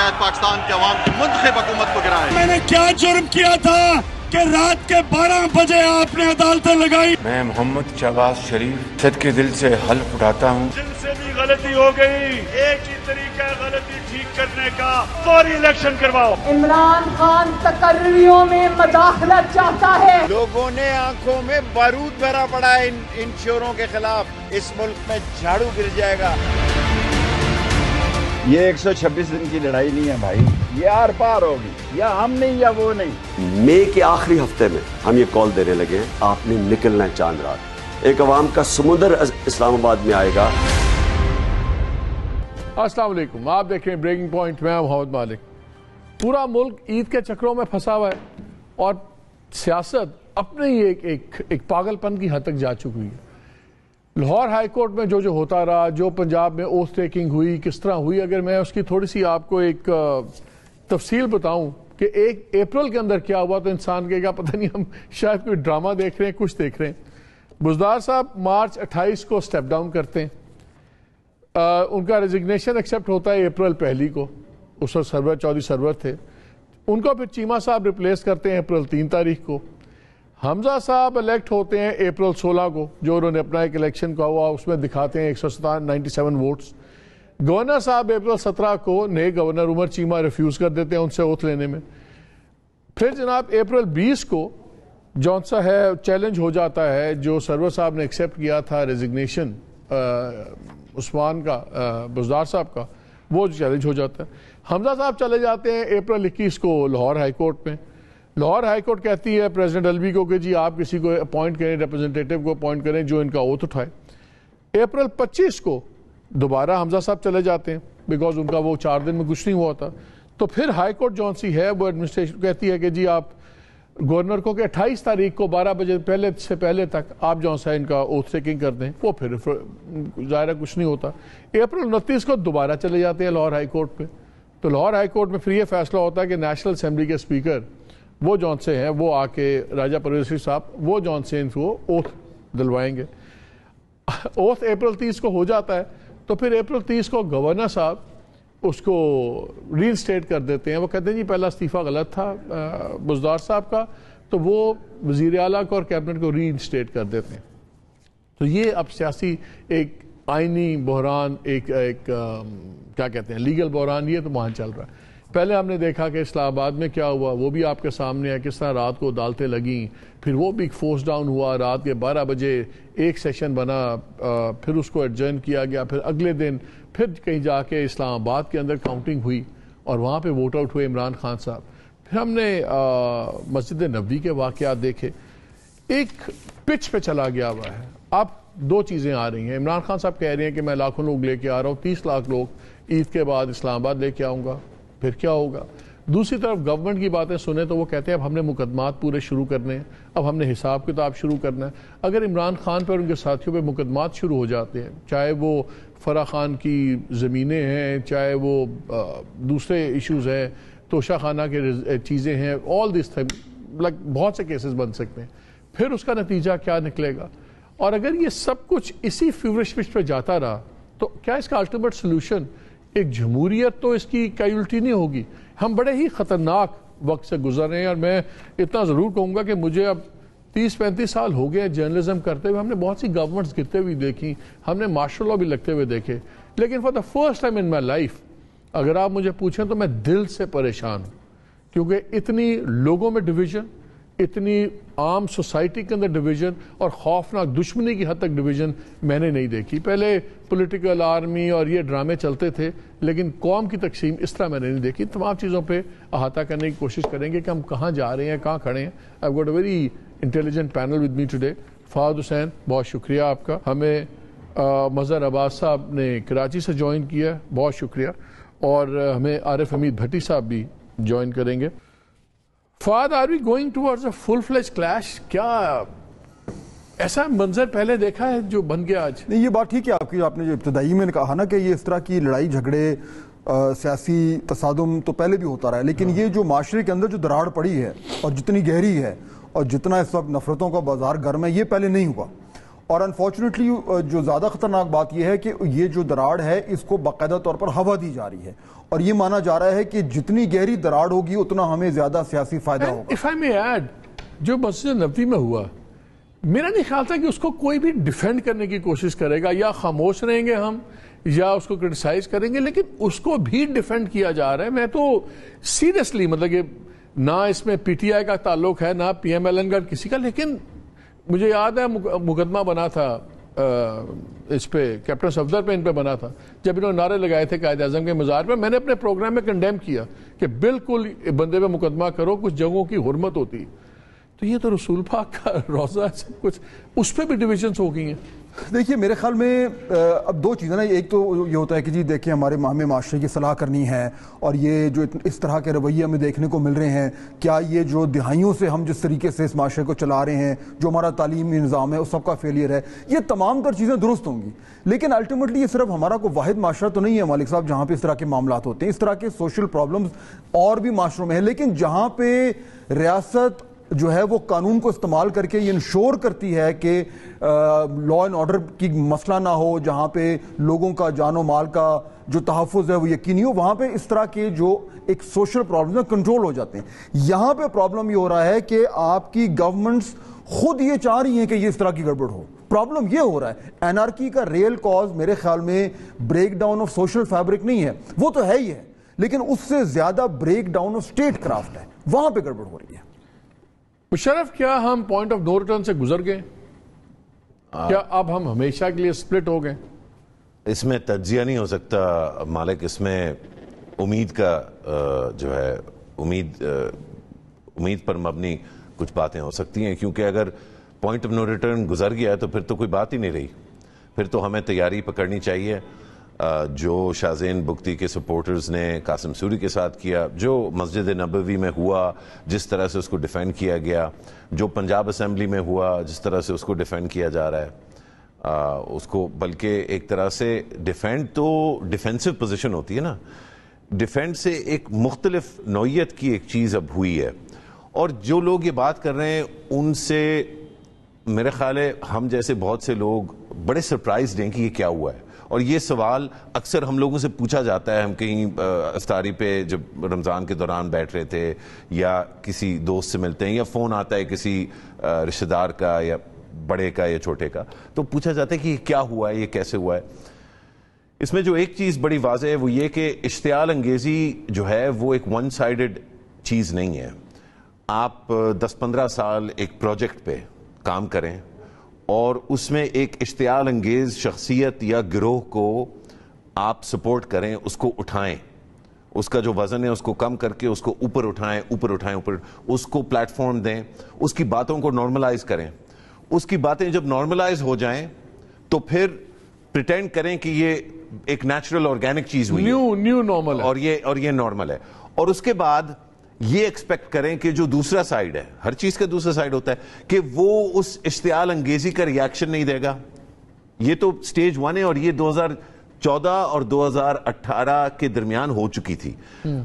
तहत पाकिस्तान के अवाम की मुंतखब हुकूमत को गिराए। मैंने क्या जुर्म किया था कि रात के 12 बजे आपने अदालतें लगाई? मैं मोहम्मद शहबाज शरीफ सच्चे दिल से हल्फ उठाता हूँ, जिनसे भी गलती हो गई एक ही तरीका है गलती ठीक करने का, फौरी इलेक्शन करवाओ। इमरान खान तकर्रियों में मदाखलत चाहता है। लोगों ने आंखों में बारूद भरा पड़ा है इन चोरों के खिलाफ। इस मुल्क में झाड़ू गिर जाएगा। ये 126 दिन की लड़ाई नहीं है भाई, ये आर पार होगी, या हम नहीं या वो नहीं। मई के आखिरी हफ्ते में हम ये कॉल देने लगे हैं, आपने निकलना है चांद रात। एक अवाम का समुंदर इस्लामाबाद में आएगा। अस्सलाम वालेकुम, आप देख रहे हैं ब्रेकिंग पॉइंट में मोहम्मद मालिक। पूरा मुल्क ईद के चक्रों में फंसा हुआ है और सियासत अपने ही एक पागलपन की हद तक जा चुकी है। लाहौर हाई कोर्ट में जो होता रहा, जो पंजाब में ओथ टेकिंग हुई, किस तरह हुई, अगर मैं उसकी थोड़ी सी आपको एक तफसील बताऊं कि 1 अप्रैल के अंदर क्या हुआ तो इंसान कहेगा पता नहीं हम शायद कोई ड्रामा देख रहे हैं, कुछ देख रहे हैं। बुज़दार साहब मार्च 28 को स्टेप डाउन करते हैं। उनका रेजिग्नेशन एक्सेप्ट होता है अप्रैल 1 को। उस वक्त सरवर चौधरी सरवर थे, उनको फिर चीमा साहब रिप्लेस करते हैं अप्रैल 3 तारीख को। हमजा साहब इलेक्ट होते हैं अप्रैल 16 को, जो उन्होंने अपना एक इलेक्शन का हुआ उसमें दिखाते हैं 197 वोट्स। गवर्नर साहब अप्रैल 17 को नए गवर्नर उमर चीमा रिफ्यूज़ कर देते हैं उनसे ओथ लेने में। फिर जनाब अप्रैल 20 को जौन सा है चैलेंज हो जाता है, जो सरवर साहब ने एक्सेप्ट किया था रेजिग्नेशन उस्मान का, बुज़दार साहब का, वो चैलेंज हो जाता है। हमजा साहब चले जाते हैं अप्रैल 21 को लाहौर हाई कोर्ट में। लाहौर हाई कोर्ट कहती है प्रेसिडेंट अलवी को कि जी आप किसी को अपॉइंट करें, रिप्रेजेंटेटिव को अपॉइंट करें जो इनका ओथ उठाए। अप्रैल 25 को दोबारा हमजा साहब चले जाते हैं, बिकॉज उनका वो 4 दिन में कुछ नहीं हुआ था। तो फिर हाई कोर्ट जौन सी है वो एडमिनिस्ट्रेशन कहती है कि जी आप गवर्नर को कि 28 तारीख को 12 बजे पहले तक आप जौन सा इनका ओथ टेकिंग कर दें। वो फिर ज़ाहिर कुछ नहीं होता। अप्रैल 29 को दोबारा चले जाते हैं लाहौर हाई कोर्ट पे। तो लाहौर हाई कोर्ट में फिर ये फैसला होता है कि नेशनल असेंबली के स्पीकर वो जौन से हैं वो आके राजा परवेज़ शरीफ साहब वो जौन से इनको ओथ दिलवाएंगे। ओथ अप्रैल 30 को हो जाता है। तो फिर अप्रैल 30 को गवर्नर साहब उसको रीइंस्टेट कर देते हैं। वो कहते हैं जी पहला इस्तीफ़ा गलत था बुज़दार साहब का, तो वो वज़ीर आला को और कैबिनेट को रीइंस्टेट कर देते हैं। तो ये अब सियासी एक आइनी बहरान, एक क्या कहते हैं लीगल बहरान, ये तो वहाँ चल रहा है। पहले हमने देखा कि इस्लामाबाद में क्या हुआ, वो भी आपके सामने है, किस तरह रात को अदालतें लगीं, फिर वो भी फोर्स डाउन हुआ। रात के 12 बजे एक सेशन बना, फिर उसको एडजर्न किया गया, फिर अगले दिन फिर कहीं जाके इस्लामाबाद के अंदर काउंटिंग हुई और वहाँ पे वोट आउट हुए इमरान खान साहब। फिर हमने मस्जिद नबवी के वाक़यात देखे। एक पिच पे चला गया हुआ है। अब 2 चीज़ें आ रही हैं। इमरान खान साहब कह रहे हैं कि मैं लाखों लोग लेके आ रहा हूँ, 30 लाख लोग ईद के बाद इस्लामाबाद लेके आऊँगा, फिर क्या होगा। दूसरी तरफ गवर्नमेंट की बातें सुने तो वो कहते हैं अब हमने मुकदमात पूरे शुरू करने हैं, अब हमने हिसाब किताब शुरू करना है। अगर इमरान खान पर उनके साथियों पे मुकदमात शुरू हो जाते हैं, चाहे वो फरा खान की ज़मीनें हैं, चाहे वो दूसरे इश्यूज़ हैं, तोशा खाना के चीज़ें हैं, ऑल दिस लाइक बहुत से केसेस बन सकते हैं। फिर उसका नतीजा क्या निकलेगा। और अगर ये सब कुछ इसी फीवरिश पिच पर जाता रहा तो क्या इसका अल्टीमेट सोल्यूशन एक जमहूरियत तो इसकी कैजुअल्टी नहीं होगी। हम बड़े ही ख़तरनाक वक्त से गुजर रहे हैं। और मैं इतना ज़रूर कहूँगा कि मुझे अब 30-35 साल हो गए जर्नलिज्म करते हुए। हमने बहुत सी गवर्नमेंट्स गिरते हुए देखी, हमने मार्शल लॉ भी लगते हुए देखे, लेकिन for the first time in my life अगर आप मुझे पूछें तो मैं दिल से परेशान हूँ, क्योंकि इतनी लोगों में डिवीज़न, इतनी आम सोसाइटी के अंदर डिवीज़न और खौफनाक दुश्मनी की हद तक डिवीज़न मैंने नहीं देखी। पहले पॉलिटिकल आर्मी और ये ड्रामे चलते थे, लेकिन कौम की तकसीम इस तरह मैंने नहीं देखी। तमाम चीज़ों पे अहाता करने की कोशिश करेंगे कि हम कहाँ जा रहे हैं, कहाँ खड़े हैं। I got a very intelligent panel with me today. Fawad Hussain, बहुत शुक्रिया आपका। हमें मज़हर अब्बास साहब ने कराची से ज्वाइन किया, बहुत शुक्रिया। और हमें आरिफ हमीद भट्टी साहब भी ज्वाइन करेंगे। Fawad, are we going towards a full fledge clash? क्या ऐसा मंजर पहले देखा है जो बन गया आज? नहीं, ये बात ठीक है आपकी। आपने जो इब्तदाई में कहा ना कि ये इस तरह की लड़ाई झगड़े सियासी तसादुम तो पहले भी होता रहा है, लेकिन ये जो माशरे के अंदर जो दरार पड़ी है और जितनी गहरी है और जितना इस वक्त नफरतों का बाजार गर्म है, ये पहले नहीं हुआ। اور انفارچونیٹلی جو زیادہ خطرناک بات یہ ہے کہ یہ جو دراڑ ہے اس کو باقاعدہ طور پر ہوا دی جا رہی ہے اور یہ مانا جا رہا ہے کہ جتنی گہری دراڑ ہوگی اتنا ہمیں زیادہ سیاسی فائدہ ہوگا. If I may add, جو مسجد نبوی میں ہوا میرا نہیں خیال تھا کہ اس کو کوئی بھی ڈیفینڈ کرنے کی کوشش کرے گا, یا خاموش رہیں گے ہم یا اس کو کرٹیسائز کریں گے, لیکن اس کو بھی ڈیفینڈ کیا جا رہا ہے. میں تو سیریسلی مطلب کہ نہ اس میں پی ٹی آئی کا تعلق ہے نہ پی ایم ایل این کا کسی کا, لیکن مجھے یاد ہے مقدمہ بنا تھا اس پہ کیپٹن صفدر پہ ان پہ بنا تھا جب انہوں نے نعرے لگائے تھے قائد اعظم کے مزار پہ. میں نے اپنے پروگرام میں کنڈیم کیا کہ بالکل بندے پہ مقدمہ کرو, کچھ جگہوں کی حرمت ہوتی. تو یہ تو رسول پاک کا روزہ ہے, سب کچھ اس پہ بھی ڈویژنز ہو گئی ہیں. دیکھیے میرے خیال میں اب دو چیزیں نا, ایک تو یہ ہوتا ہے کہ جی دیکھیں ہمارے معاشرے کی صلاح کرنی ہے اور یہ جو اس طرح کے رویے ہمیں دیکھنے کو مل رہے ہیں, کیا یہ جو دہائیوں سے ہم جس طریقے سے اس معاشرے کو چلا رہے ہیں, جو ہمارا تعلیمی نظام ہے اس سب کا فیلئر ہے, یہ تمام تر چیزیں درست ہوں گی. لیکن الٹیمیٹلی یہ صرف ہمارا کوئی واحد معاشرہ تو نہیں ہے مالک صاحب جہاں پہ اس طرح کے معاملات ہوتے ہیں. اس طرح کے سوشل پرابلمز اور بھی معاشروں میں ہیں, لیکن جہاں پہ ریاست جو ہے وہ قانون کو استعمال کر کے یہ انشور کرتی ہے کہ لا اینڈ آرڈر کی مسئلہ نہ ہو, جہاں پہ لوگوں کا جان و مال کا جو تحفظ ہے وہ یقینی ہو, وہاں پہ اس طرح کے جو ایک سوشل پرابلم ہیں کنٹرول ہو جاتے ہیں. یہاں پہ پرابلم یہ ہو رہا ہے کہ آپ کی گورنمنٹس خود یہ چاہ رہی ہیں کہ یہ اس طرح کی گڑبڑ ہو. پرابلم یہ ہو رہا ہے, انارکی کا ریئل کاز میرے خیال میں break down of social fabric نہیں ہے, وہ تو ہے ہی ہے, لیکن اس سے زیادہ break down of state craft ہے, وہاں پہ گڑبڑ ہو رہی ہے. مشرف کیا ہم پوائنٹ آف نو ریٹرن سے گزر گئے؟ کیا اب ہم ہمیشہ کے لیے سپلٹ ہو گئے؟ اس میں تجزیہ نہیں ہو سکتا مالک, اس میں امید کا جو ہے امید پر مبنی کچھ باتیں ہو سکتی ہیں, کیونکہ اگر پوائنٹ آف نو ریٹرن گزر گیا تو پھر تو کوئی بات ہی نہیں رہی. پھر تو ہمیں تیاری پکڑنی چاہیے جو شاہزین بگٹی کے سپورٹرز نے قاسم سوری کے ساتھ کیا, جو مسجد نبوی میں ہوا جس طرح سے اس کو ڈیفینڈ کیا گیا, جو پنجاب اسمبلی میں ہوا جس طرح سے اس کو ڈیفینڈ کیا جا رہا ہے اس کو, بلکہ ایک طرح سے ڈیفینڈ تو ڈیفینسو پوزیشن ہوتی ہے نا, ڈیفینڈ سے ایک مختلف نوعیت کی ایک چیز اب ہوئی ہے. اور جو لوگ یہ بات کر رہے ہیں ان سے میرے خیال ہے ہم جیسے بہت سے لوگ بڑے سرپرائزڈ ہیں کہ یہ کیا ہوا ہے. اور یہ سوال اکثر ہم لوگوں سے پوچھا جاتا ہے, ہم کہیں افطاری پہ جب رمضان کے دوران بیٹھ رہے تھے یا کسی دوست سے ملتے ہیں یا فون آتا ہے کسی رشتہ دار کا یا بڑے کا یا چھوٹے کا, تو پوچھا جاتا ہے کہ یہ کیا ہوا ہے, یہ کیسے ہوا ہے. اس میں جو ایک چیز بڑی واضح ہے وہ یہ کہ اشتعال انگیزی جو ہے وہ ایک ون سائیڈڈ چیز نہیں ہے. آپ 10-15 سال ایک پروجیکٹ پہ کام کریں اور اس میں ایک اشتعال انگیز شخصیت یا گروہ کو آپ سپورٹ کریں, اس کو اٹھائیں, اس کا جو وزن ہے اس کو کم کر کے اس کو اوپر اٹھائیں, اس کو پلیٹ فارم دیں, اس کی باتوں کو نارملائز کریں. اس کی باتیں جب نارملائز ہو جائیں تو پھر پریٹینڈ کریں کہ یہ ایک نیچرل آرگینک چیز ہوئی نیو نارمل ہے اور یہ نارمل ہے. اور اس کے بعد یہ ایکسپیکٹ کریں کہ جو دوسرا سائیڈ ہے, ہر چیز کا دوسرا سائیڈ ہوتا ہے, کہ وہ اس اشتعال انگیزی کا ریاکشن نہیں دے گا. یہ تو سٹیج 1 ہے اور یہ 2014 اور 2018 کے درمیان ہو چکی تھی.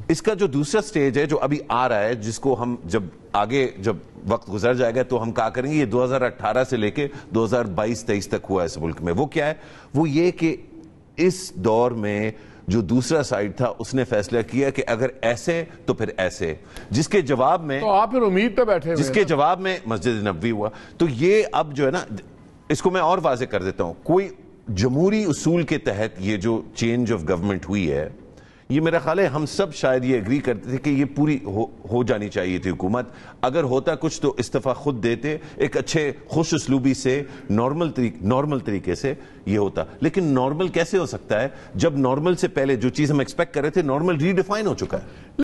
اس کا جو دوسرا سٹیج ہے جو ابھی آ رہا ہے, جس کو ہم جب آگے جب وقت گزر جائے گا تو ہم کہا کریں گے یہ 2018 سے لے کے 2022-23 تک ہوا ہے اس ملک میں. وہ کیا ہے, وہ یہ کہ اس دور میں جو دوسرا سائیڈ تھا اس نے فیصلہ کیا کہ اگر ایسے تو پھر ایسے, جس کے جواب میں تو آپ پھر امید پہ بیٹھے ہوئے, جس کے جواب میں مسجد نبوی ہوا. تو یہ اب جو ہے نا, اس کو میں اور واضح کر دیتا ہوں, کوئی جمہوری اصول کے تحت یہ جو چینج آف گورنمنٹ ہوئی ہے, یہ میرا خیال ہے ہم سب شاید یہ اگری کرتے تھے کہ یہ پوری ہو جانی چاہیے تھی حکومت. اگر ہوتا کچھ تو استعفیٰ خود دیتے, ایک اچھے خوش اسلوبی سے نارمل طریقے سے یہ ہوتا. لیکن نارمل کیسے ہو سکتا ہے جب نارمل سے پہلے جو چیز ہم ایکسپیکٹ کر رہے تھے نارمل ری ڈیفائن ہو چکا ہے.